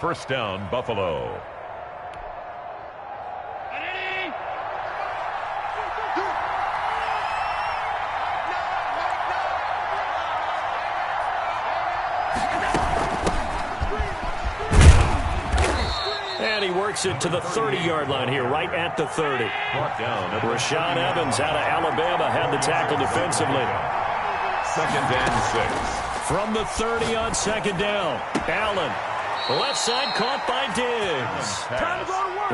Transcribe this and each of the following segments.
First down, Buffalo. And he works it to the 30-yard line here, right at the 30. Rashaan Evans out of Alabama had the tackle defensively. Second and 6. From the 30 on second down. Allen, left side caught by Diggs.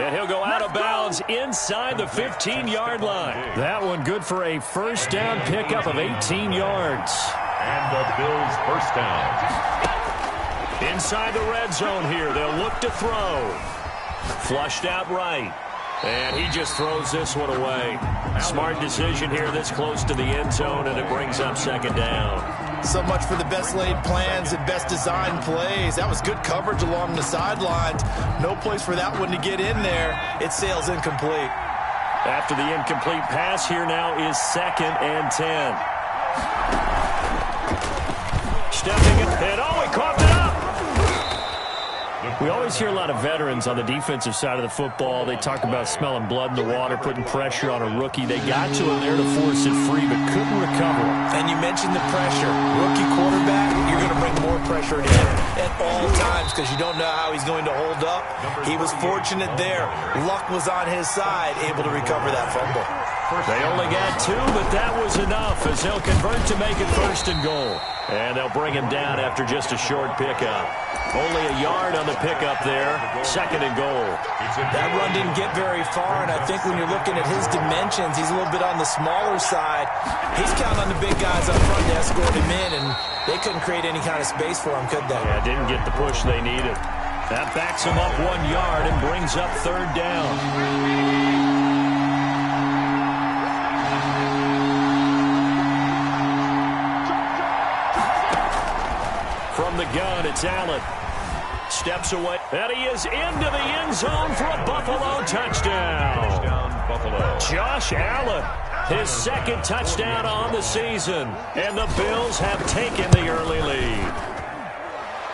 And he'll go out of bounds inside the 15-yard line. That one good for a first down pickup of 18 yards. And the Bills first down. Inside the red zone here, they'll look to throw. Flushed out right. And he just throws this one away. Smart decision here this close to the end zone, and it brings up second down. So much for the best laid plans and best designed plays. That was good coverage along the sidelines. No place for that one to get in there. It sails incomplete. After the incomplete pass, here now is second and 10. Stepping in, and he caught it up. We always hear a lot of veterans on the defensive side of the football. They talk about smelling blood in the water, putting pressure on a rookie. They got to him there to force it free, but couldn't recover. And you mentioned the pressure. Rookie quarterback, you're going to bring more pressure to him at all times because you don't know how he's going to hold up. He was fortunate there. Luck was on his side, able to recover that fumble. They only got 2, but that was enough as they'll convert to make it first and goal. And they'll bring him down after just a short pickup. Only a yard on the pickup there. Second and goal. That run didn't get very far, and I think when you're looking at his dimensions, he's a little bit on the smaller side. He's counting on the big guys up front to escort him in, and they couldn't create any kind of space for him, could they? Yeah, didn't get the push they needed. That backs him up 1 yard and brings up third down. From the gun, it's Allen. Steps away, and he is into the end zone for a Buffalo touchdown. Buffalo. Josh Allen, his second touchdown on the season, and the Bills have taken the early lead.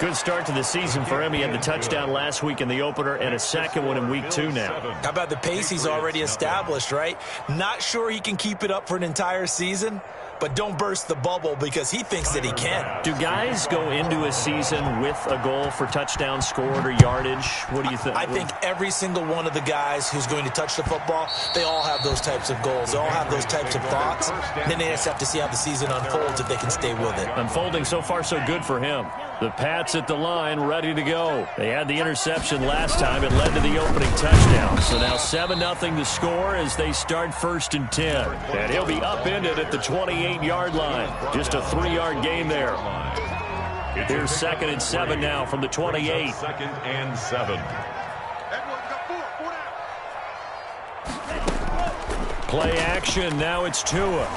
Good start to the season for him. He had the touchdown last week in the opener and a second one in week 2 now. How about the pace he's already established, right? Not sure he can keep it up for an entire season, but don't burst the bubble because he thinks that he can. Do guys go into a season with a goal for touchdown scored or yardage? What do you think? I think every single one of the guys who's going to touch the football, they all have those types of goals. They all have those types of thoughts. Then they just have to see how the season unfolds if they can stay with it. Unfolding so far so good for him. The Pats at the line ready to go. They had the interception last time. It led to the opening touchdown. So now 7-0 to score as they start first and 10. And he'll be upended at the 28-yard line. Just a 3-yard gain there. Here's second and 7 now from the 28. Second and 7. Play action. Now it's Tua.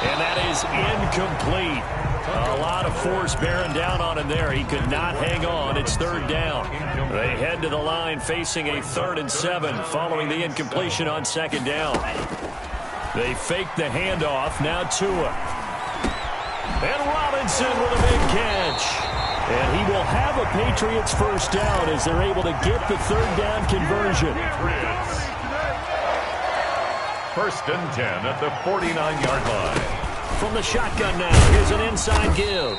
And that is incomplete. A lot of force bearing down on him there. He could not hang on. It's third down. They head to the line facing a 3rd and 7 following the incompletion on second down. They fake the handoff. Now Tua. And Robinson with a big catch. And he will have a Patriots first down as they're able to get the third down conversion. First and 10 at the 49-yard line. From the shotgun now, here's an inside give.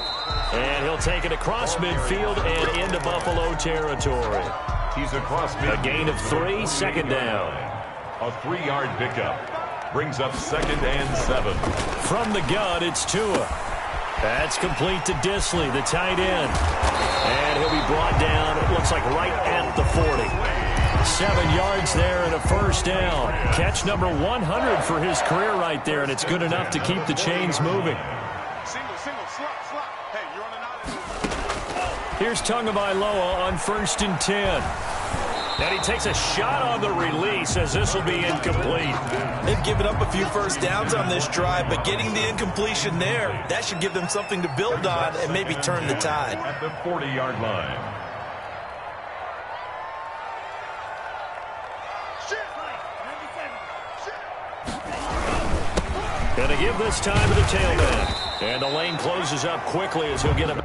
And he'll take it across midfield and into Buffalo territory. He's across midfield. A gain of 3, second down. A 3-yard pickup. Brings up second and 7. From the gun, it's Tua. That's complete to Disley, the tight end. And he'll be brought down, it looks like right at the 40. 7 yards there and a first down. Catch number 100 for his career right there, and it's good enough to keep the chains moving. Here's Tagovailoa on first and 10. And he takes a shot on the release as this will be incomplete. They've given up a few first downs on this drive, but getting the incompletion there, that should give them something to build on and maybe turn the tide. At the 40-yard line. Going to give this time to the tailback. And the lane closes up quickly as he'll get a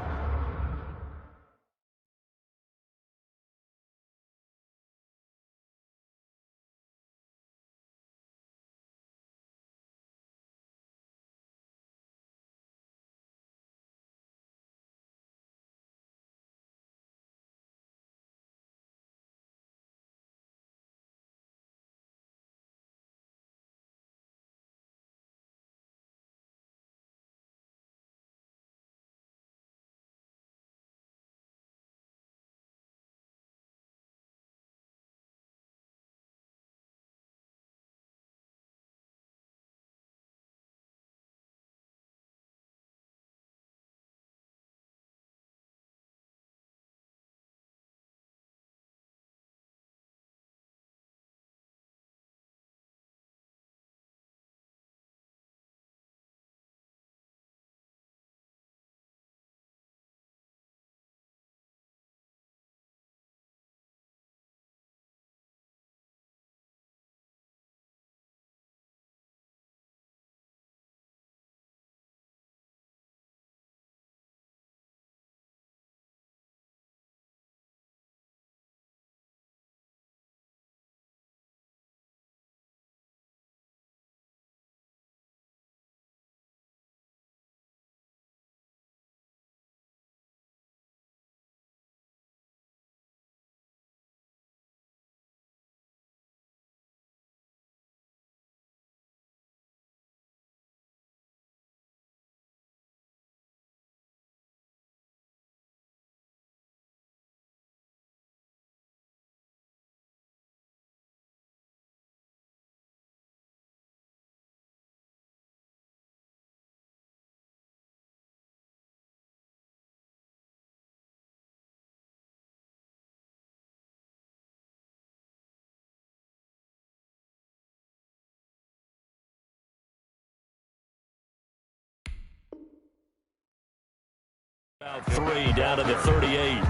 3 down to the 38.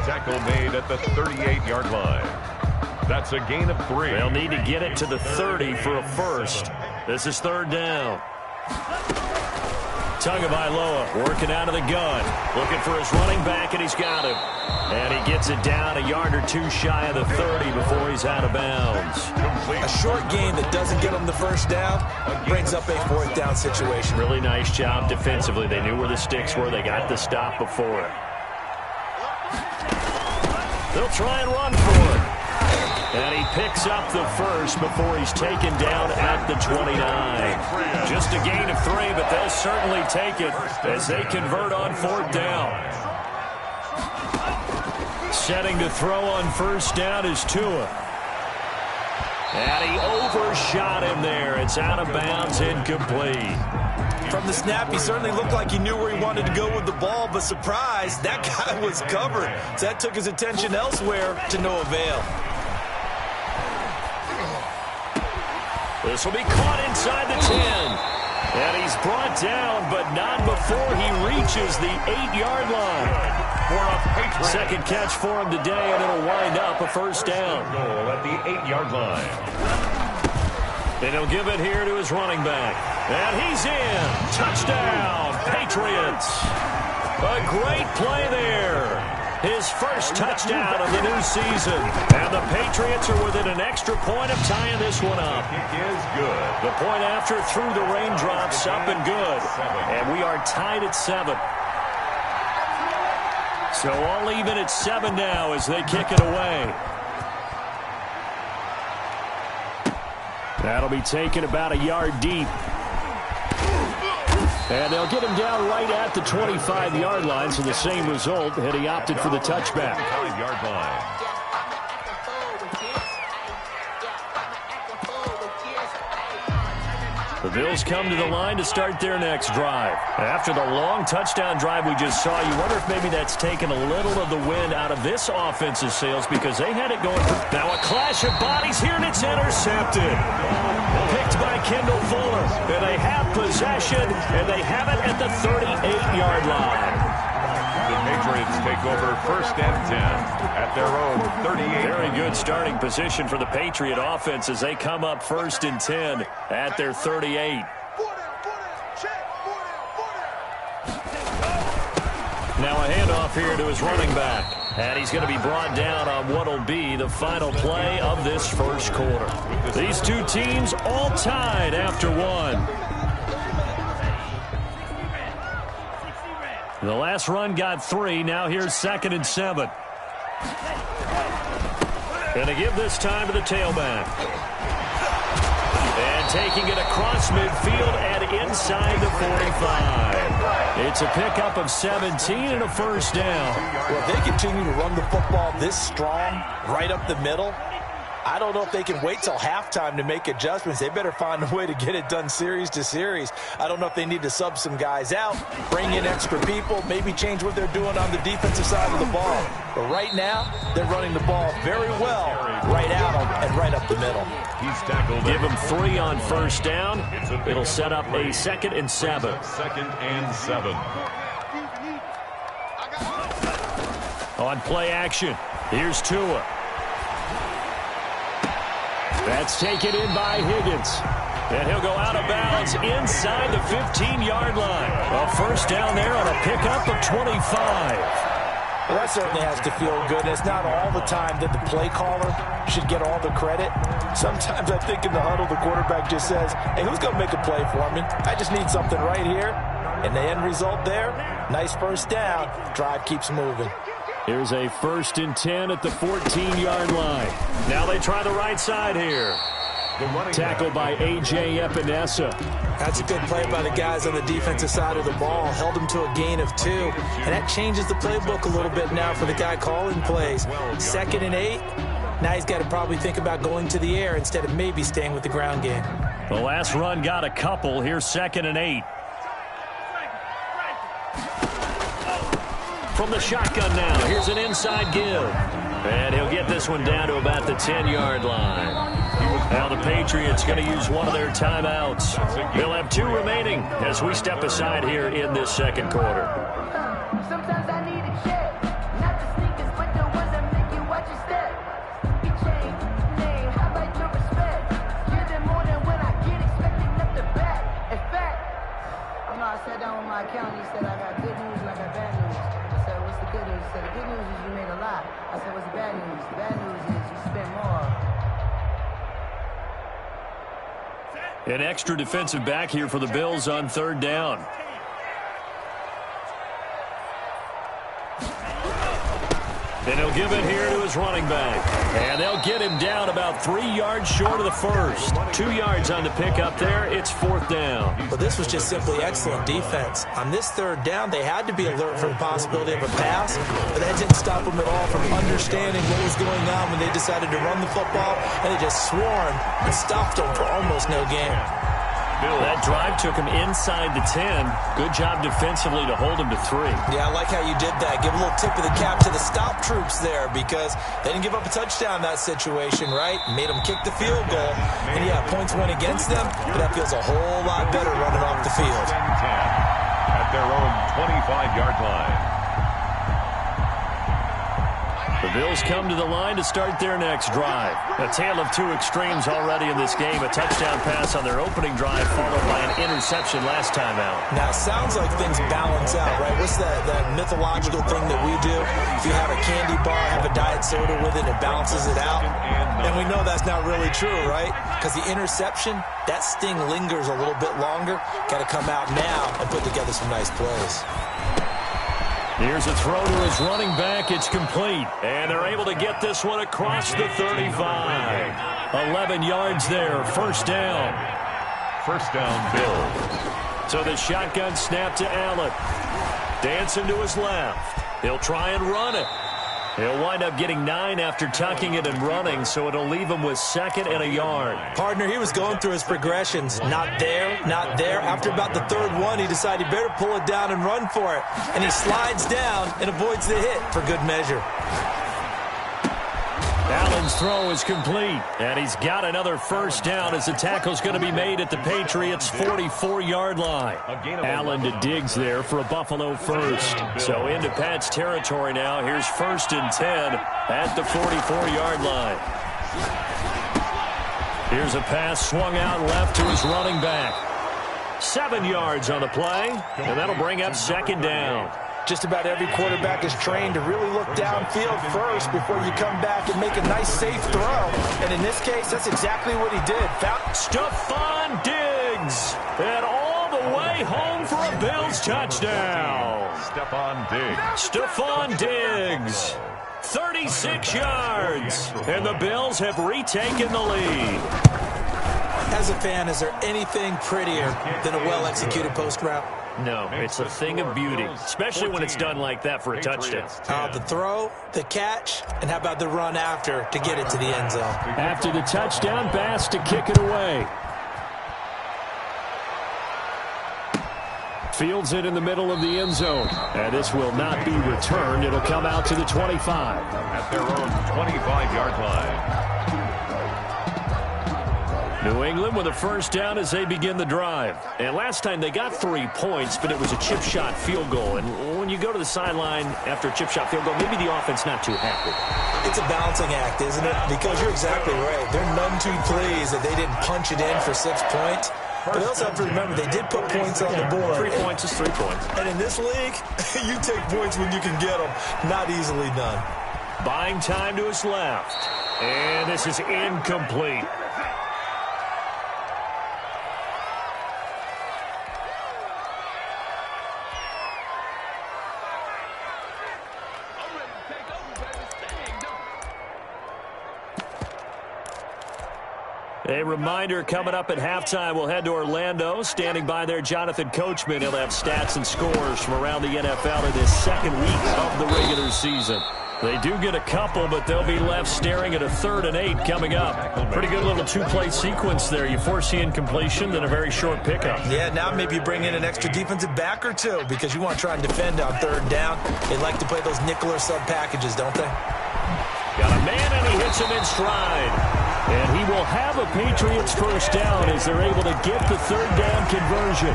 Tackle made at the 38-yard line. That's a gain of 3. They'll need to get it to the 30 for a first. This is third down. Tagovailoa working out of the gun. Looking for his running back, and he's got him. And he gets it down a yard or two shy of the 30 before he's out of bounds. A short gain that doesn't get him the first down brings up a fourth down situation. Really nice job defensively. They knew where the sticks were. They got the stop before it. They'll try and run for it. And he picks up the first before he's taken down at the 29. Just a gain of 3, but they'll certainly take it as they convert on fourth down. Setting to throw on first down is Tua. And he overshot him there. It's out of bounds, incomplete. From the snap, he certainly looked like he knew where he wanted to go with the ball, but surprise, that guy was covered. So that took his attention elsewhere to no avail. This will be caught inside the 10. And he's brought down, but not before he reaches the 8-yard line. Second catch for him today, and it'll wind up a first down. Goal at the 8-yard line. And he'll give it here to his running back. And he's in. Touchdown, Patriots. A great play there. His first touchdown of the new season. And the Patriots are within an extra point of tying this one up. Kick is good. The point after through the raindrops, up and good. And we are tied at 7. So all even at 7 now as they kick it away. That'll be taken about a yard deep. And they'll get him down right at the 25-yard line, so the same result, and he opted for the touchback. 5-yard line. The Bills come to the line to start their next drive. After the long touchdown drive we just saw, you wonder if maybe that's taken a little of the wind out of this offense's sails because they had it going. Now a clash of bodies here, and it's intercepted. Picked by Kendall Fuller. And they have possession, and they have it at the 38-yard line. The Patriots take over first and 10 at their own 38. Very good starting position for the Patriot offense as they come up first and 10 at their 38. Now a handoff here to his running back. And he's going to be brought down on what will be the final play of this first quarter. These two teams all tied after one. The last run got 3. Now here's 2nd and 7. Going to give this time to the tailback. And taking it across midfield and inside the 45. It's a pickup of 17 and a first down. Well, if they continue to run the football this strong, right up the middle, I don't know if they can wait till halftime to make adjustments. They better find a way to get it done series to series. I don't know if they need to sub some guys out, bring in extra people, maybe change what they're doing on the defensive side of the ball. But right now, they're running the ball very well right out and right up the middle. He's tackled. Give him 3 on first down. It'll set up a 2nd and 7. 2nd and 7. On play action, here's Tua. That's taken in by Higgins. And he'll go out of bounds inside the 15-yard line. A first down there on a pickup of 25. Well, that certainly has to feel good. It's not all the time that the play caller should get all the credit. Sometimes I think in the huddle, the quarterback just says, hey, who's going to make a play for me? I just need something right here. And the end result there, nice first down. Drive keeps moving. Here's a 1st and 10 at the 14-yard line. Now they try the right side here. Tackled by A.J. Epinesa. That's a good play by the guys on the defensive side of the ball. Held him to a gain of 2. And that changes the playbook a little bit now for the guy calling plays. 2nd and 8. Now he's got to probably think about going to the air instead of maybe staying with the ground game. The last run got a couple. Here's 2nd and 8. From the shotgun now, here's an inside give. And he'll get this one down to about the 10-yard line. Now the Patriots going to use one of their timeouts. They'll have 2 remaining as we step aside here in this second quarter. An extra defensive back here for the Bills on third down. And he'll give it here to his running back. And they'll get him down about 3 yards short of the first. 2 yards on the pickup there. It's fourth down. Well, this was just simply excellent defense. On this third down, they had to be alert for the possibility of a pass, but that didn't stop them at all from understanding what was going on when they decided to run the football, and they just swarmed and stopped them for almost no gain. That drive took him inside the 10. Good job defensively to hold him to 3. Yeah, I like how you did that. Give a little tip of the cap to the stop troops there because they didn't give up a touchdown in that situation, right? Made them kick the field goal. And, yeah, points went against them, but that feels a whole lot better running off the field. At their own 25-yard line. The Bills come to the line to start their next drive. A tale of two extremes already in this game. A touchdown pass on their opening drive followed by an interception last time out. Now, it sounds like things balance out, right? What's that mythological thing that we do? If you have a candy bar, have a diet soda with it, it balances it out. And we know that's not really true, right? Because the interception, that sting lingers a little bit longer. Got to come out now and put together some nice plays. Here's a throw to his running back. It's complete. And they're able to get this one across the 35. 11 yards there. First down. First down, Bills. So the shotgun snap to Allen. Dancing to his left. He'll try and run it. He'll wind up getting 9 after tucking it and running, so it'll leave him with 2nd and a yard. Partner, he was going through his progressions. Not there, not there. After about the third one, he decided he better pull it down and run for it. And he slides down and avoids the hit for good measure. Allen's throw is complete, and he's got another first down as the tackle's going to be made at the Patriots' 44-yard line. Allen to Diggs there for a Buffalo first. So into Pat's territory now. Here's 1st and 10 at the 44-yard line. Here's a pass swung out left to his running back. 7 yards on the play, and that'll bring up 2nd down. Just about every quarterback is trained to really look downfield first before you come back and make a nice, safe throw. And in this case, that's exactly what he did. Stephon Diggs, and all the way home for a Bills touchdown. Stephon Diggs, 36 yards, and the Bills have retaken the lead. As a fan, is there anything prettier than a well-executed post route? No, it's a thing of beauty, especially when it's done like that for a touchdown. The throw, the catch, and how about the run after to get it to the end zone? After the touchdown, Bass to kick it away. Fields it in the middle of the end zone. And this will not be returned. It'll come out to the 25. At their own 25-yard line. New England with a first down as they begin the drive. And last time they got 3 points, but it was a chip shot field goal. And when you go to the sideline after a chip shot field goal, maybe the offense not too happy. It's a balancing act, isn't it? Because you're exactly right. They're none too pleased that they didn't punch it in for 6 points. But they also have to remember they did put points on the board. 3 points is 3 points. And in this league, you take points when you can get them. Not easily done. Buying time to his left. And this is incomplete. A reminder coming up at halftime. We'll head to Orlando. Standing by there, Jonathan Coachman. He'll have stats and scores from around the NFL in this second week of the regular season. They do get a couple, but they'll be left staring at a 3rd and 8 coming up. Pretty good little 2-play sequence there. You force the incompletion, then a very short pickup. Yeah, now maybe you bring in an extra defensive back or two because you want to try and defend on 3rd down. They like to play those nickel or sub packages, don't they? Got a man, and he hits him in stride. And he will have a Patriots first down as they're able to get the 3rd down conversion.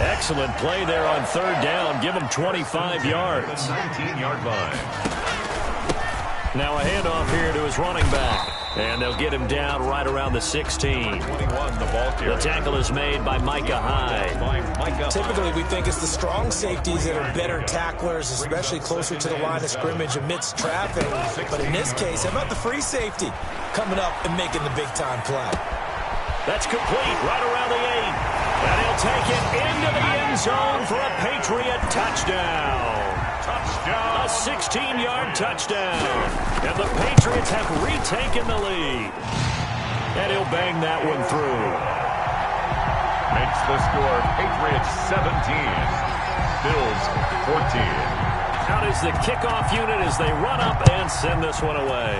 Excellent play there on 3rd down. Give him 25 yards. 19-yard line. Now a handoff here to his running back. And they'll get him down right around the 16. 21, the ball carrier. The tackle is made by Micah Hyde. Typically, we think it's the strong safeties that are better tacklers, especially closer to the line of scrimmage amidst traffic. But in this case, how about the free safety coming up and making the big-time play? That's complete right around the 8. And he'll take it into the end zone for a Patriot touchdown. A 16-yard touchdown. And the Patriots have retaken the lead. And he'll bang that one through. Makes the score Patriots 17, Bills 14. Out is the kickoff unit as they run up and send this one away.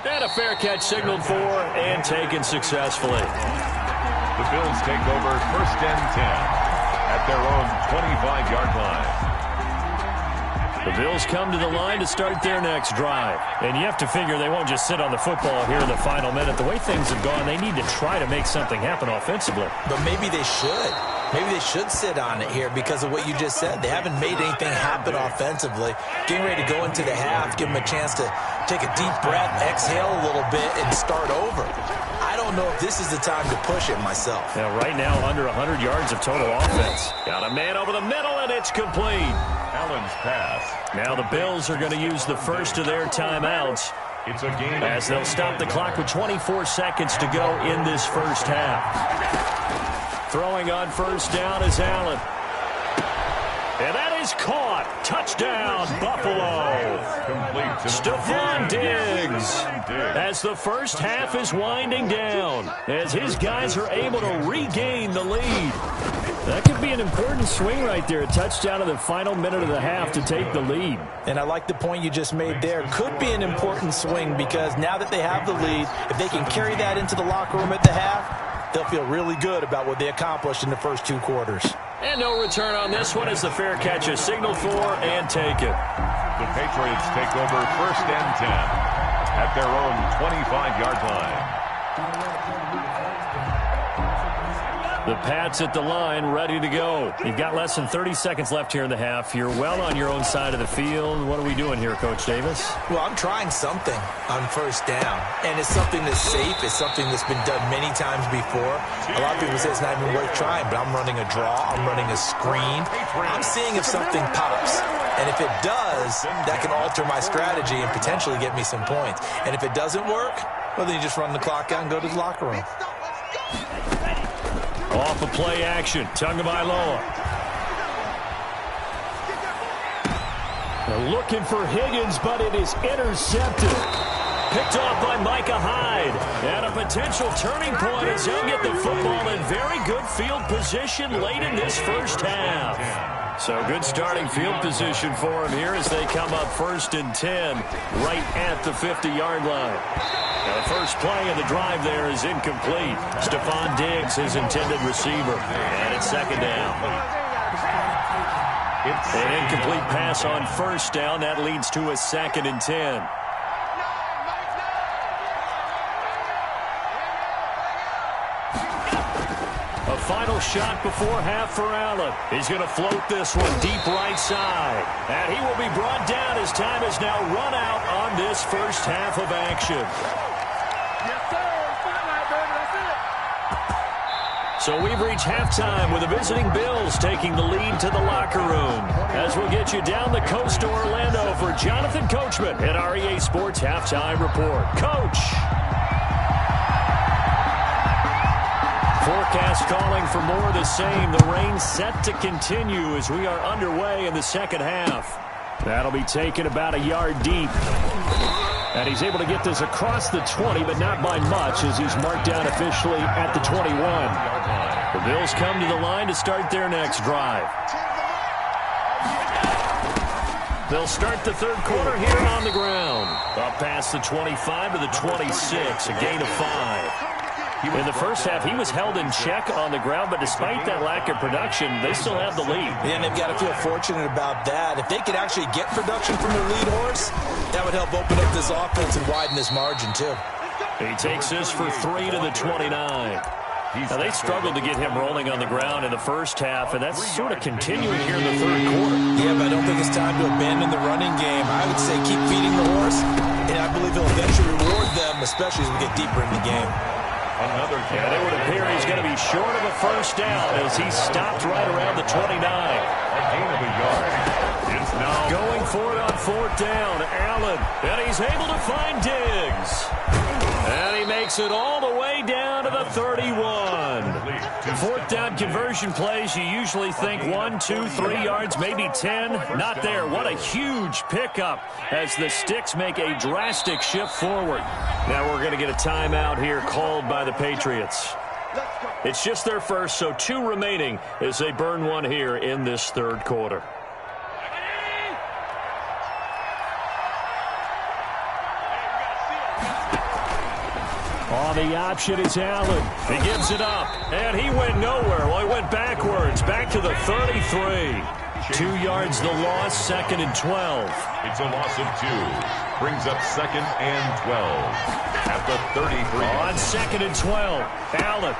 And a fair catch signaled for and taken successfully. The Bills take over 1st and 10 at their own 25-yard line. The Bills come to the line to start their next drive. And you have to figure they won't just sit on the football here in the final minute. The way things have gone, they need to try to make something happen offensively. But maybe they should. Maybe they should sit on it here because of what you just said. They haven't made anything happen offensively. Getting ready to go into the half, give them a chance to take a deep breath, exhale a little bit, and start over. I don't know if this is the time to push it myself. Now, right now, under 100 yards of total offense. Got a man over the middle, and it's complete. Allen's pass. Now the Bills are going to use the first of their timeouts. It's a game as they'll stop the clock with 24 seconds to go in this first half. Throwing on first down is Allen. And that is caught. Touchdown, Buffalo. Stephon Diggs. As the first half is winding down, as his guys are able to regain the lead. That could be an important swing right there. A touchdown in the final minute of the half to take the lead. And I like the point you just made there. Could be an important swing because now that they have the lead, if they can carry that into the locker room at the half, they'll feel really good about what they accomplished in the first 2 quarters. And no return on this one as the fair catch is signaled for and take it. The Patriots take over 1st and 10 at their own 25-yard line. The Pats at the line, ready to go. You've got less than 30 seconds left here in the half. You're well on your own side of the field. What are we doing here, Coach Davis? Well, I'm trying something on first down, and it's something that's safe. It's something that's been done many times before. A lot of people say it's not even worth trying, but I'm running a draw. I'm running a screen. I'm seeing if something pops. And if it does, that can alter my strategy and potentially get me some points. And if it doesn't work, well, then you just run the clock out and go to the locker room. Off of play action, Tagovailoa. They're looking for Higgins, but it is intercepted. Picked off by Micah Hyde. And a potential turning point as he'll get the football in very good field position late in this first half. So good starting field position for him here as they come up 1st and 10 right at the 50-yard line. Now the first play of the drive there is incomplete. Stephon Diggs, his intended receiver. And it's 2nd down. An incomplete pass on first down. That leads to a 2nd and 10. A final shot before half for Allen. He's going to float this one deep right side. And he will be brought down as time is now run out on this first half of action. So we've reached halftime with the visiting Bills taking the lead to the locker room. As we'll get you down the coast to Orlando for Jonathan Coachman at REA Sports Halftime Report. Coach. Forecast calling for more of the same. The rain set to continue as we are underway in the second half. That'll be taken about a yard deep. And he's able to get this across the 20, but not by much as he's marked down officially at the 21. The Bills come to the line to start their next drive. They'll start the third quarter here on the ground. Up past the 25 to the 26, a gain of 5. In the first half, he was held in check on the ground, but despite that lack of production, they still have the lead. Yeah, and they've got to feel fortunate about that. If they could actually get production from their lead horse, that would help open up this offense and widen this margin, too. He takes this for 3 to the 29. Now, they struggled to get him rolling on the ground in the first half, and that's sort of continuing here in the third quarter. Yeah, but I don't think it's time to abandon the running game. I especially as we get deeper in the game. Another And it would appear he's going to be short of a first down as he stopped right around the 29. A gain of a yard. It's now Going for it on fourth down. Allen. And he's able to find Diggs. And he makes it all the way down to the 31. Fourth down conversion plays, you usually think 1, 2, 3 yards, maybe 10. Not there. What a huge pickup as the Sticks make a drastic shift forward. Now we're going to get a timeout here called by the Patriots. It's just their first, so 2 remaining as they burn one here in this third quarter. On the option is Allen. He gives it up, and he went nowhere. Well, he went backwards, back to the 33. 2 yards the loss, 2nd and 12. It's a loss of 2. Brings up 2nd and 12. At the 33. On 2nd and 12, Allen.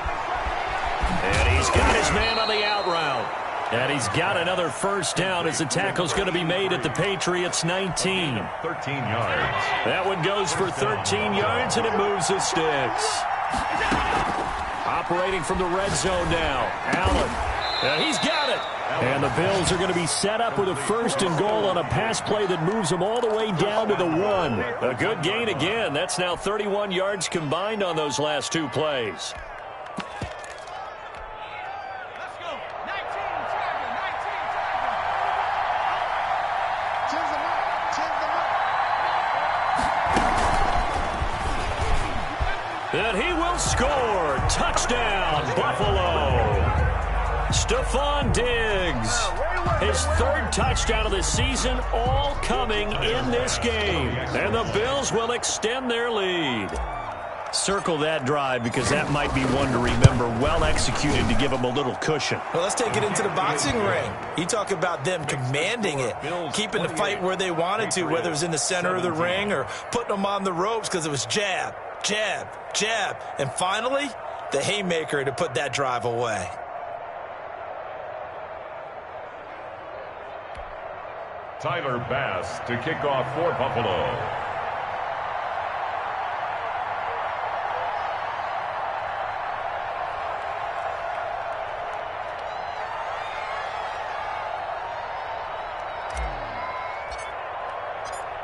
And he's got his man on the out route. And he's got another first down as the tackle's going to be made at the Patriots' 19. 13 yards. That one goes for 13 yards, and it moves the Sticks. Operating from the red zone now, Allen. And he's got it. And the Bills are going to be set up with a 1st and goal on a pass play that moves them all the way down to the 1. A good gain again. That's now 31 yards combined on those last 2 plays. And he will score. Touchdown, Buffalo. Stephon Diggs. His 3rd touchdown of the season, all coming in this game. And the Bills will extend their lead. Circle that drive because that might be one to remember. Well executed to give them a little cushion. Well, let's take it into the boxing ring. You talk about them commanding it, keeping the fight where they wanted to, whether it was in the center of the ring or putting them on the ropes because it was jab, jab, jab. And finally, the haymaker to put that drive away. Tyler Bass to kick off for Buffalo.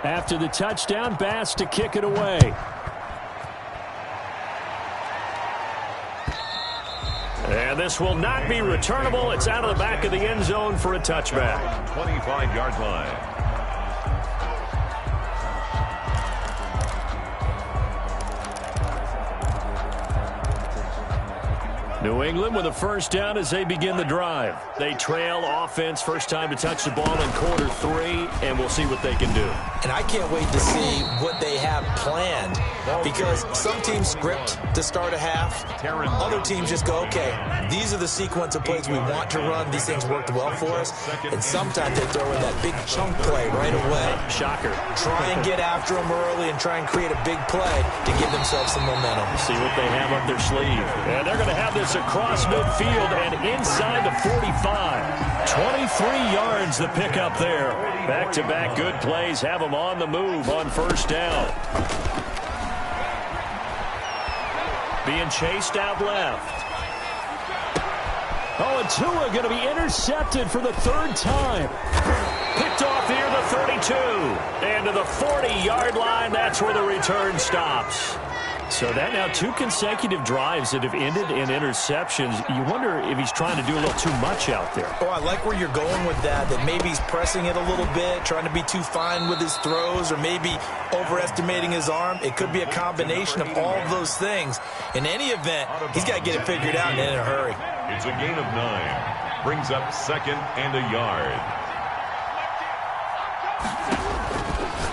After the touchdown, Bass to kick it away. And this will not be returnable. It's out of the back of the end zone for a touchback. 25-yard line. New England with a first down as they begin the drive. They trail offense, first time to touch the ball in quarter 3, and we'll see what they can do. And I can't wait to see what they have planned because some teams script to start a half. Other teams just go, okay, these are the sequence of plays we want to run. These things worked well for us. And sometimes they throw in that big chunk play right away. Shocker. Try and get after them early and try and create a big play to give themselves some momentum. See what they have up their sleeve. And they're going to have this across midfield and inside the 45. 23 yards the pickup there. Back-to-back good plays have them on the move on first down. Being chased out left. Oh, and Tua going to be intercepted for the 3rd time. Picked off here, the 32. And to the 40-yard line, that's where the return stops. So that now 2 consecutive drives that have ended in interceptions. You wonder if he's trying to do a little too much out there. Oh, I like where you're going with that maybe he's pressing it a little bit, trying to be too fine with his throws, or maybe overestimating his arm. It could be a combination of all of those things. In any event, he's got to get it figured out and in a hurry. It's a gain of 9. Brings up 2nd and a yard.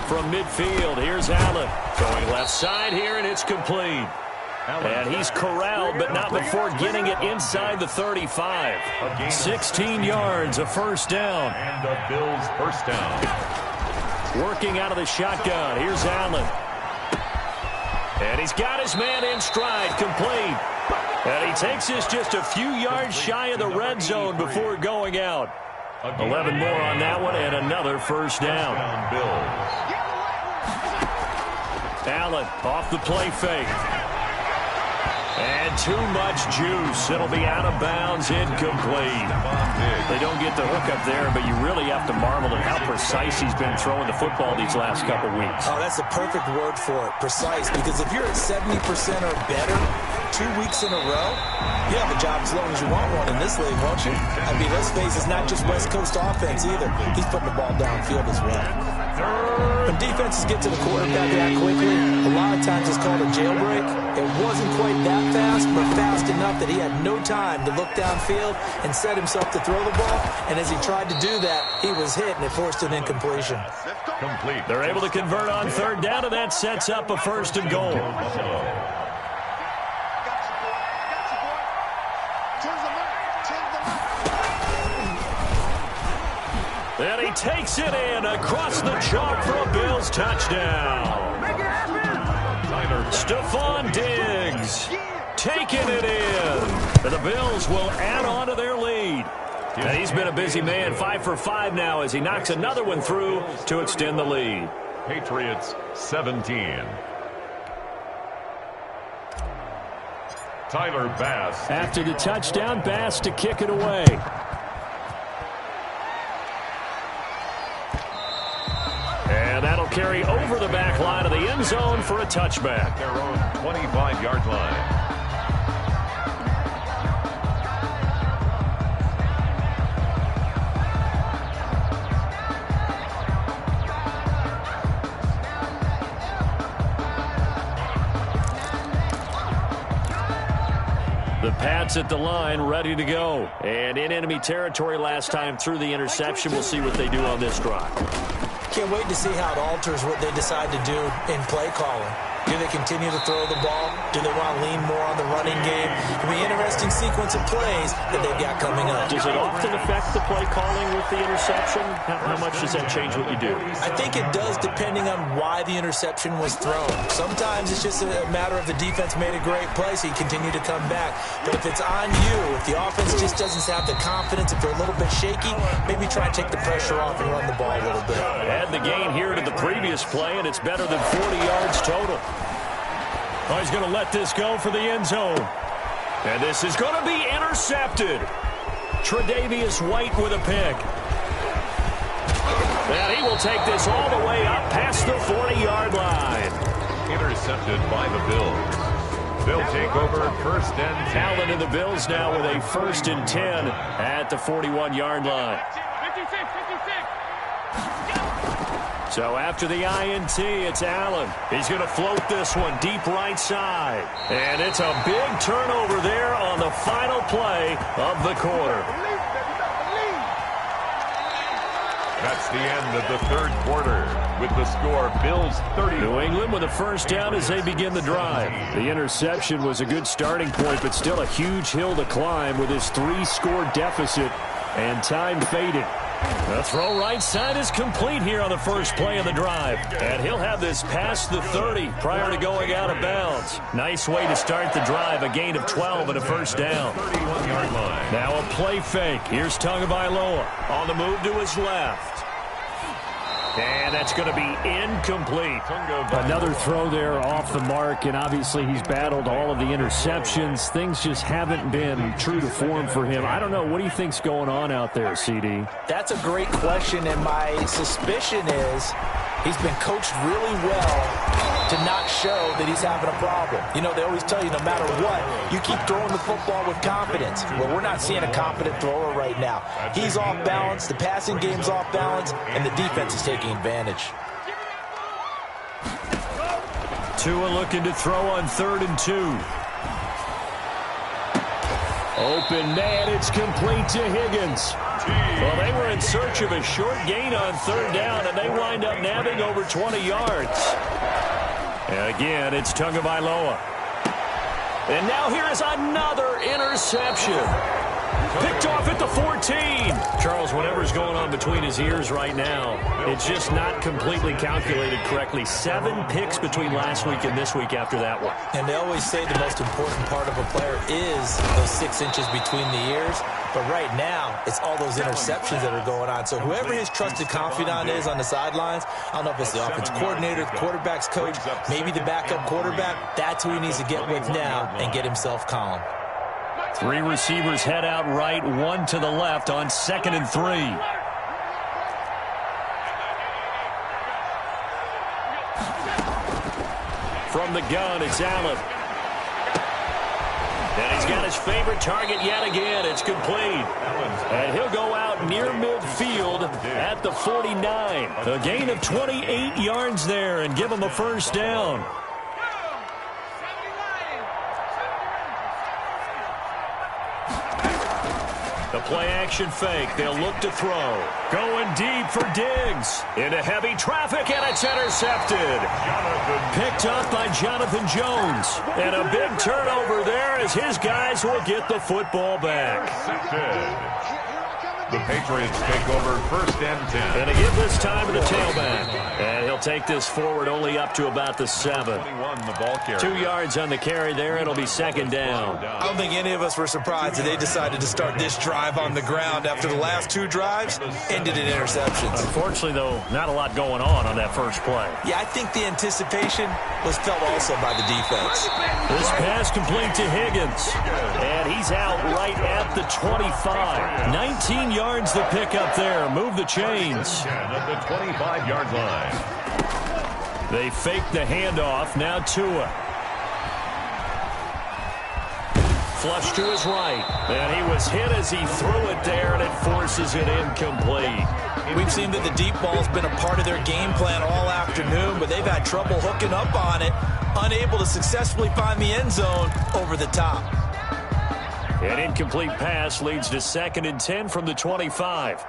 From midfield, here's Allen. Going left side here, and it's complete. And he's corralled, but not before getting it inside the 35. 16 yards, a first down. And the Bills' first down. Working out of the shotgun, here's Allen. And he's got his man in stride, complete. And he takes this just a few yards shy of the red zone before going out. 11 more on that one, and another first down. Allen off the play fake. And too much juice. It'll be out of bounds, incomplete. They don't get the hook up there, but you really have to marvel at how precise he's been throwing the football these last couple weeks. Oh, that's the perfect word for it, precise, because if you're at 70% or better 2 weeks in a row, you have a job as long as you want one in this league, won't you? I mean, let's face it, it's not just West Coast offense either. He's putting the ball downfield as well. When defenses get to the quarterback that quickly, a lot of times it's called a jailbreak. It wasn't quite that fast, but fast enough that he had no time to look downfield and set himself to throw the ball. And as he tried to do that, he was hit, and it forced an incompletion. Complete. They're able to convert on third down, and that sets up a first and goal. And he takes it in across the chalk for a Bills touchdown. Stephon Diggs taking it in. And the Bills will add on to their lead. And he's been a busy man, 5 for 5 now as he knocks another one through to extend the lead. Patriots 17. Tyler Bass. After the touchdown, Bass to kick it away. And that'll carry over the back line of the end zone for a touchback. Their own 25-yard line. The Pats at the line, ready to go. And in enemy territory last time through the interception. We'll see what they do on this drive. Can't wait to see how it alters what they decide to do in play calling. Do they continue to throw the ball? Do they want to lean more on the running game? It'll be an interesting sequence of plays that they've got coming up. Does it often affect the play calling with the interception? How much does that change what you do? I think it does depending on why the interception was thrown. Sometimes it's just a matter of the defense made a great play, so you continue to come back. But if it's on you, if the offense just doesn't have the confidence, if they're a little bit shaky, maybe try and take the pressure off and run the ball a little bit. Add the gain here to the previous play, and it's better than 40 yards total. Oh, he's going to let this go for the end zone. And this is going to be intercepted. Tre'Davious White with a pick. And he will take this all the way up past the 40-yard line. Intercepted by the Bills. They'll take over first and 10. Allen and the Bills now with a first and 10 at the 41-yard line. 56. So after the INT, it's Allen. He's going to float this one deep right side. And it's a big turnover there on the final play of the quarter. That's the end of the third quarter with the score Bills 30. New England with a first down as they begin the drive. The interception was a good starting point, but still a huge hill to climb with his 3-score deficit and time faded. The throw right side is complete here on the first play of the drive. And he'll have this past the 30 prior to going out of bounds. Nice way to start the drive, a gain of 12 and a first down. 31-yard line. Now a play fake. Here's Tagovailoa on the move to his left. And that's going to be incomplete. Another throw there off the mark, and obviously he's battled all of the interceptions. Things just haven't been true to form for him. I don't know. What do you think's going on out there, CD? That's a great question, and my suspicion is he's been coached really well to not show that he's having a problem. You know, they always tell you no matter what, you keep throwing the football with confidence. Well, we're not seeing a confident thrower right now. He's off balance, the passing game's off balance, and the defense is taking advantage. Tua looking to throw on 3rd and 2. Open man, it's complete to Higgins. Well, they were in search of a short gain on 3rd down, and they wind up nabbing over 20 yards. And again, it's Tagovailoa. And now here is another interception. Picked off at the 14. Charles, whatever's going on between his ears right now, it's just not completely calculated correctly. 7 picks between last week and this week after that one. And they always say the most important part of a player is those 6 inches between the ears. But right now, it's all those interceptions that are going on. So whoever his trusted confidant is on the sidelines, I don't know if it's the offensive coordinator, the quarterback's coach, maybe the backup quarterback, that's who he needs to get with now and get himself calm. 3 receivers head out right, 1 to the left on 2nd and 3. From the gun, it's Allen. And he's got his favorite target yet again. It's complete. And he'll go out near midfield at the 49. A gain of 28 yards there and give him a first down. The play-action fake. They'll look to throw. Going deep for Diggs. Into heavy traffic, and it's intercepted. Picked up by Jonathan Jones. And a big turnover there as his guys will get the football back. The Patriots take over 1st and 10. And they give this time to the tailback. And he'll take this forward only up to about the 7. 21, the ball carrier. 2 yards on the carry there. It'll be 2nd down. I don't think any of us were surprised that they decided to start this drive on the ground after the last 2 drives ended in interceptions. Unfortunately, though, not a lot going on that first play. Yeah, I think the anticipation was felt also by the defense. This pass complete to Higgins. And he's out right at the 25. 19 yards the pickup there. Move the chains. At the 25-yard line. They fake the handoff. Now Tua. Flush to his right. And he was hit as he threw it there, and it forces it incomplete. We've seen that the deep ball's been a part of their game plan all afternoon, but they've had trouble hooking up on it, unable to successfully find the end zone over the top. An incomplete pass leads to 2nd and 10 from the 25.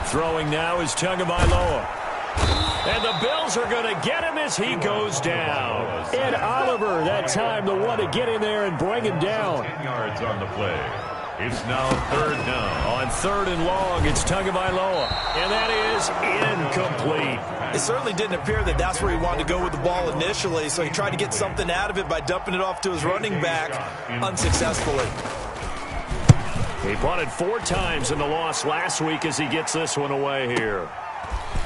Throwing now is Tagovailoa. And the Bills are going to get him as he goes down. Ed Oliver, that time, the one to get in there and bring him down. 10 yards on the play. It's now 3rd down. On 3rd and long, it's Tagovailoa. And that is incomplete. It certainly didn't appear that that's where he wanted to go with the ball initially, so he tried to get something out of it by dumping it off to his running back unsuccessfully. He punted 4 times in the loss last week as he gets this one away here.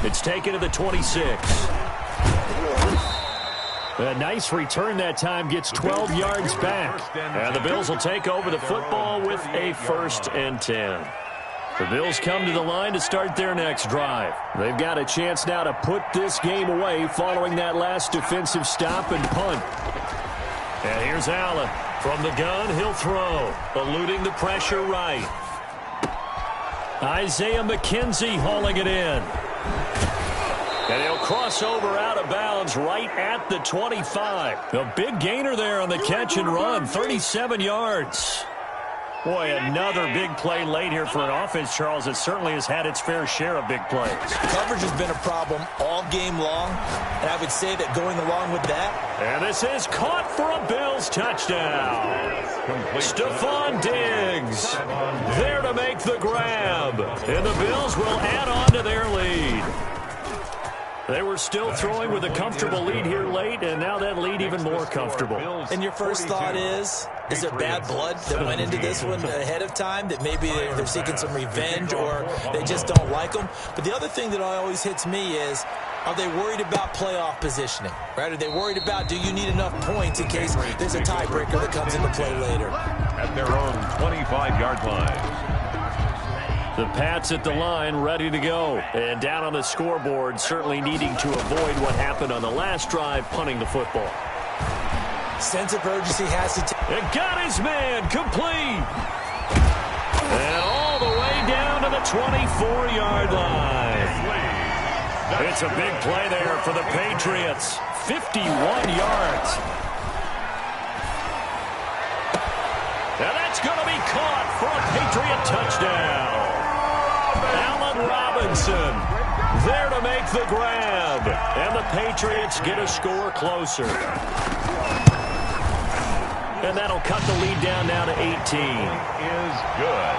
It's taken to the 26. A nice return that time, gets 12 yards back. And the Bills will take over the football with a 1st and 10. The Bills come to the line to start their next drive. They've got a chance now to put this game away following that last defensive stop and punt. And here's Allen. From the gun, he'll throw. Eluding the pressure right. Isaiah McKenzie hauling it in. And he'll cross over out of bounds right at the 25. A big gainer there on the catch and run, 37 yards. Boy, another big play late here for an offense, Charles, that certainly has had its fair share of big plays. Coverage has been a problem all game long, and I would say that going along with that. And this is caught for a Bills touchdown. Stephon Diggs there to make the grab. And the Bills will add on to their lead. They were still throwing with a comfortable lead here late, and now that lead even more comfortable. And your first thought is there bad blood that went into this one ahead of time, that maybe they're seeking some revenge or they just don't like them? But the other thing that always hits me is, are they worried about playoff positioning? Right? Are they worried about, do you need enough points in case there's a tiebreaker that comes into play later? At their own 25-yard line. The Pats at the line, ready to go. And down on the scoreboard, certainly needing to avoid what happened on the last drive, punting the football. Sense of urgency has to take. And got his man, complete. And all the way down to the 24-yard line. It's a big play there for the Patriots. 51 yards. And that's going to be caught for a Patriot touchdown. Robinson there to make the grab. And the Patriots get a score closer. And that'll cut the lead down now to 18. Is good.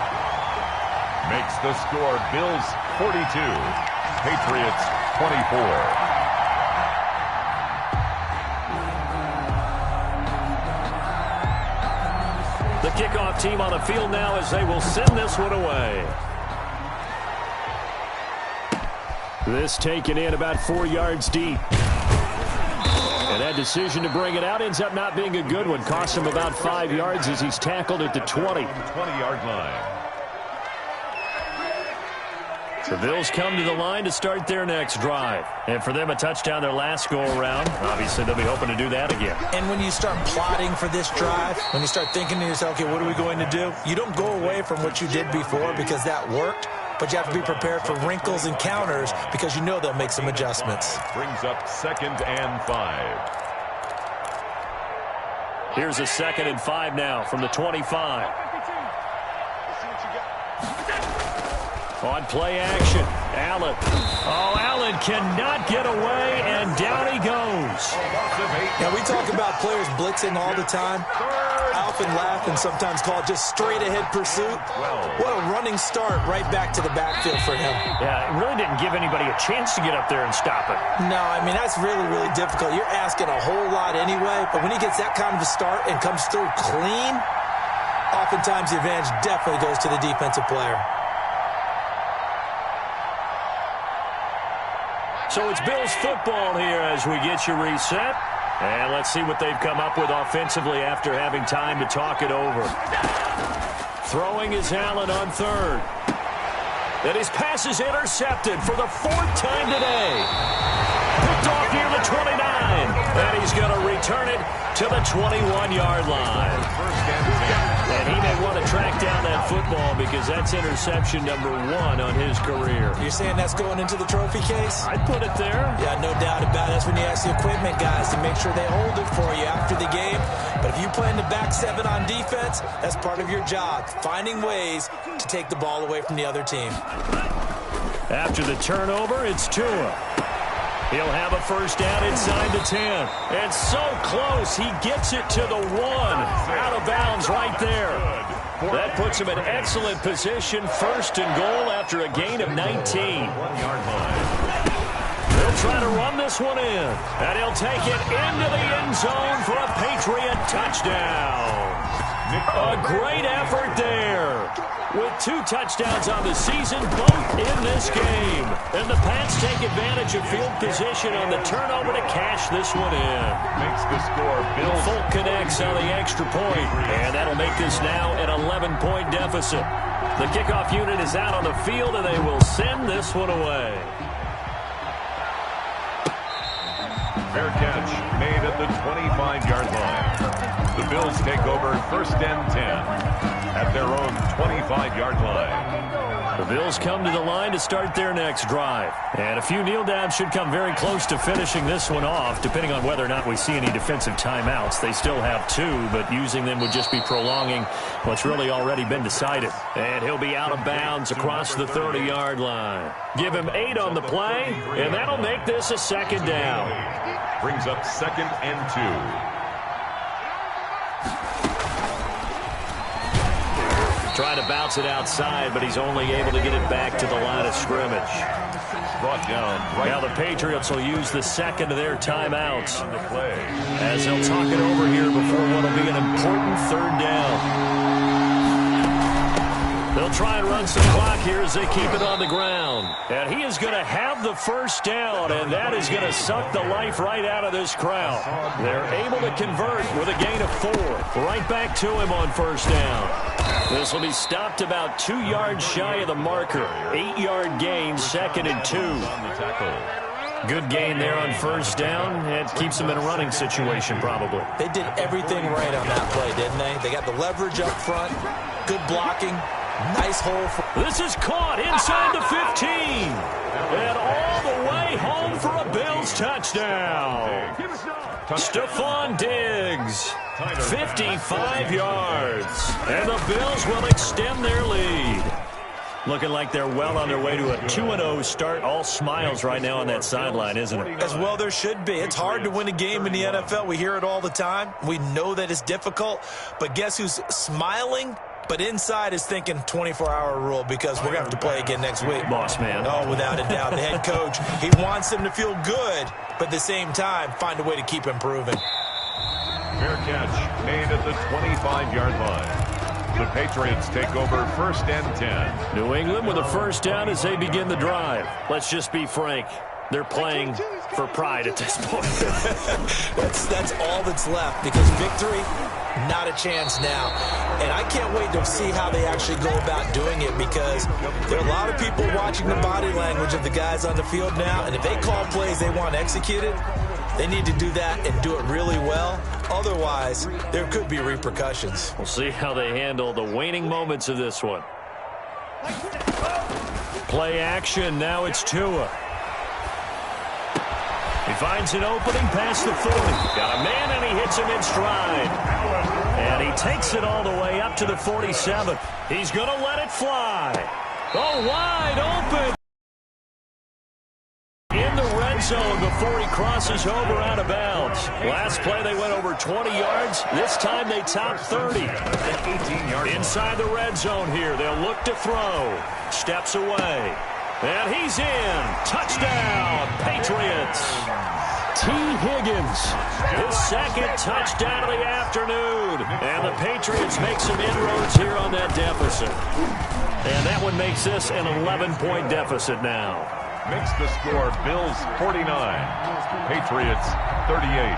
Makes the score Bills 42, Patriots 24. The The kickoff team on the field now as they will send this one away. This taken in about 4 yards deep. And that decision to bring it out ends up not being a good one. Costs him about 5 yards as he's tackled at the 20. 20-yard line. The Bills come to the line to start their next drive. And for them, a touchdown their last go-around. Obviously, they'll be hoping to do that again. And when you start plotting for this drive, when you start thinking to yourself, okay, what are we going to do? You don't go away from what you did before because that worked. But you have to be prepared for wrinkles and counters because you know they'll make some adjustments. Brings up 2nd and 5. Here's a 2nd and 5 now from the 25. On play action, Allen. Oh, Allen cannot get away, and down he goes. Now, we talk about players blitzing all the time. I often laugh and sometimes call it just straight-ahead pursuit. What a running start right back to the backfield for him. Yeah, it really didn't give anybody a chance to get up there and stop it. No, I mean, that's really, really difficult. You're asking a whole lot anyway, but when he gets that kind of a start and comes through clean, oftentimes the advantage definitely goes to the defensive player. So it's Bills football here as we get you reset. And let's see what they've come up with offensively after having time to talk it over. Throwing is Allen on 3rd. And his pass is intercepted for the 4th time today. Picked off near the 29. And he's going to return it to the 21-yard line. And he may want to track down that football because that's interception number 1 on his career. You're saying that's going into the trophy case? I'd put it there. Yeah, no doubt about it. That's when you ask the equipment guys to make sure they hold it for you after the game. But if you play in the back 7 on defense, that's part of your job, finding ways to take the ball away from the other team. After the turnover, it's Tua. He'll have a first down inside the 10. And so close, he gets it to the 1. Out of bounds right there. That puts him in excellent position. 1st and goal after a gain of 19. 1-yard line. They'll try to run this one in. And he'll take it into the end zone for a Patriot touchdown. A great effort there. With 2 touchdowns on the season, both in this game. And the Pats take advantage of field position on the turnover to cash this one in. Makes the score Bills. Folk connects on the extra point. And that'll make this now an 11-point deficit. The kickoff unit is out on the field, and they will send this one away. Fair catch made at the 25-yard line. The Bills take over 1st and 10 at their own 25-yard line. The Bills come to the line to start their next drive. And a few kneel downs should come very close to finishing this one off, depending on whether or not we see any defensive timeouts. They still have 2, but using them would just be prolonging what's really already been decided. And he'll be out of bounds across the 30-yard line. Give him 8 on the play, and that'll make this a 2nd down. Brings up 2nd and 2. Trying to bounce it outside, but he's only able to get it back to the line of scrimmage. Brought down. Now the Patriots will use the 2nd of their timeouts as they'll talk it over here before what will be an important 3rd down. They'll try and run some clock here as they keep it on the ground. And he is going to have the first down, and that is going to suck the life right out of this crowd. They're able to convert with a gain of 4. Right back to him on first down. This will be stopped about 2 yards shy of the marker. 8-yard gain, 2nd and 2. Good gain there on first down. It keeps them in a running situation, probably. They did everything right on that play, didn't they? They got the leverage up front, good blocking, nice hole. This is caught inside the 15. And all the way home for a Bills touchdown. Stephon Diggs, 55 yards. And the Bills will extend their lead. Looking like they're well on their way to a 2-0 start. All smiles right now on that sideline, isn't it? As well there should be. It's hard to win a game in the NFL. We hear it all the time. We know that it's difficult. But guess who's smiling? But inside is thinking 24-hour rule because we're going to have to play again next week. Boss man. Oh, without a doubt. The head coach, he wants them to feel good, but at the same time, find a way to keep improving. Fair catch made at the 25-yard line. The Patriots take over 1st and 10. New England with a first down as they begin the drive. Let's just be frank. They're playing for pride at this point. that's all that's left, because victory, not a chance now. And I can't wait to see how they actually go about doing it, because there are a lot of people watching the body language of the guys on the field now, and if they call plays they want executed, they need to do that and do it really well. Otherwise, there could be repercussions. We'll see how they handle the waning moments of this one. Play action. Now it's Tua. He finds an opening past the 40. Got a man, and he hits him in stride. And he takes it all the way up to the 47. He's going to let it fly. Oh, wide open. In the red zone before he crosses over out of bounds. Last play, they went over 20 yards. This time, they topped 30. Inside the red zone here. They'll look to throw. Steps away. And he's in. Touchdown, Patriots. T. Higgins, his second touchdown of the afternoon. And the Patriots make some inroads here on that deficit. And that one makes this an 11-point deficit now. Makes the score Bills 49, Patriots 38.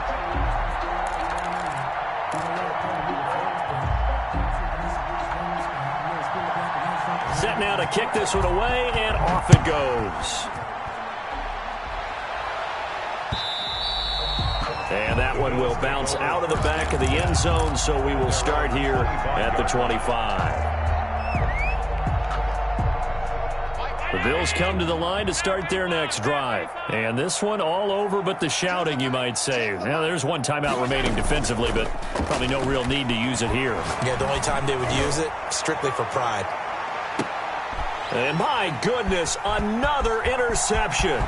Set now to kick this one away, and off it goes. And that one will bounce out of the back of the end zone, so we will start here at the 25. The Bills come to the line to start their next drive. And this one all over but the shouting, you might say. Now, there's one timeout remaining defensively, but probably no real need to use it here. Yeah, the only time they would use it, strictly for pride. And my goodness, another interception.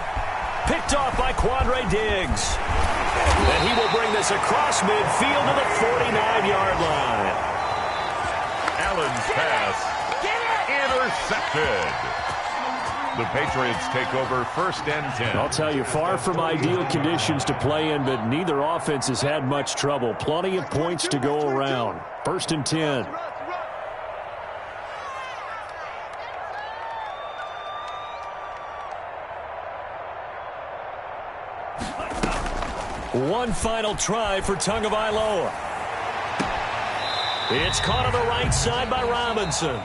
Picked off by Quandre Diggs. And he will bring this across midfield to the 49-yard line. Allen's pass intercepted. The Patriots take over 1st and 10. I'll tell you, far from ideal conditions to play in, but neither offense has had much trouble. Plenty of points to go around. 1st and 10. One final try for Tagovailoa. It's caught on the right side by Robinson.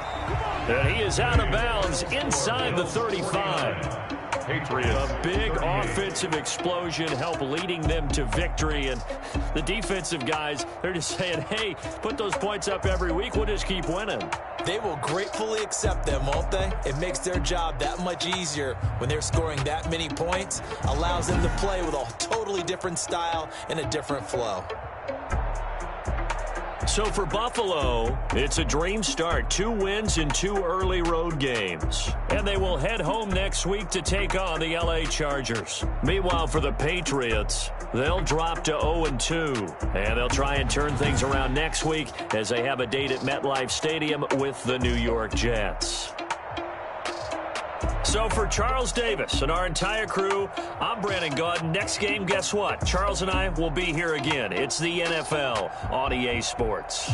And he is out of bounds inside the 35. Patriots. A big offensive explosion helped leading them to victory. And the defensive guys, they're just saying, hey, put those points up every week. We'll just keep winning. They will gratefully accept them, won't they? It makes their job that much easier when they're scoring that many points. Allows them to play with a totally different style and a different flow. So for Buffalo, it's a dream start. 2 wins in 2 early road games. And they will head home next week to take on the LA Chargers. Meanwhile, for the Patriots, they'll drop to 0-2. And they'll try and turn things around next week as they have a date at MetLife Stadium with the New York Jets. So for Charles Davis and our entire crew, I'm Brandon Gaudin. Next game, guess what? Charles and I will be here again. It's the NFL on EA Sports.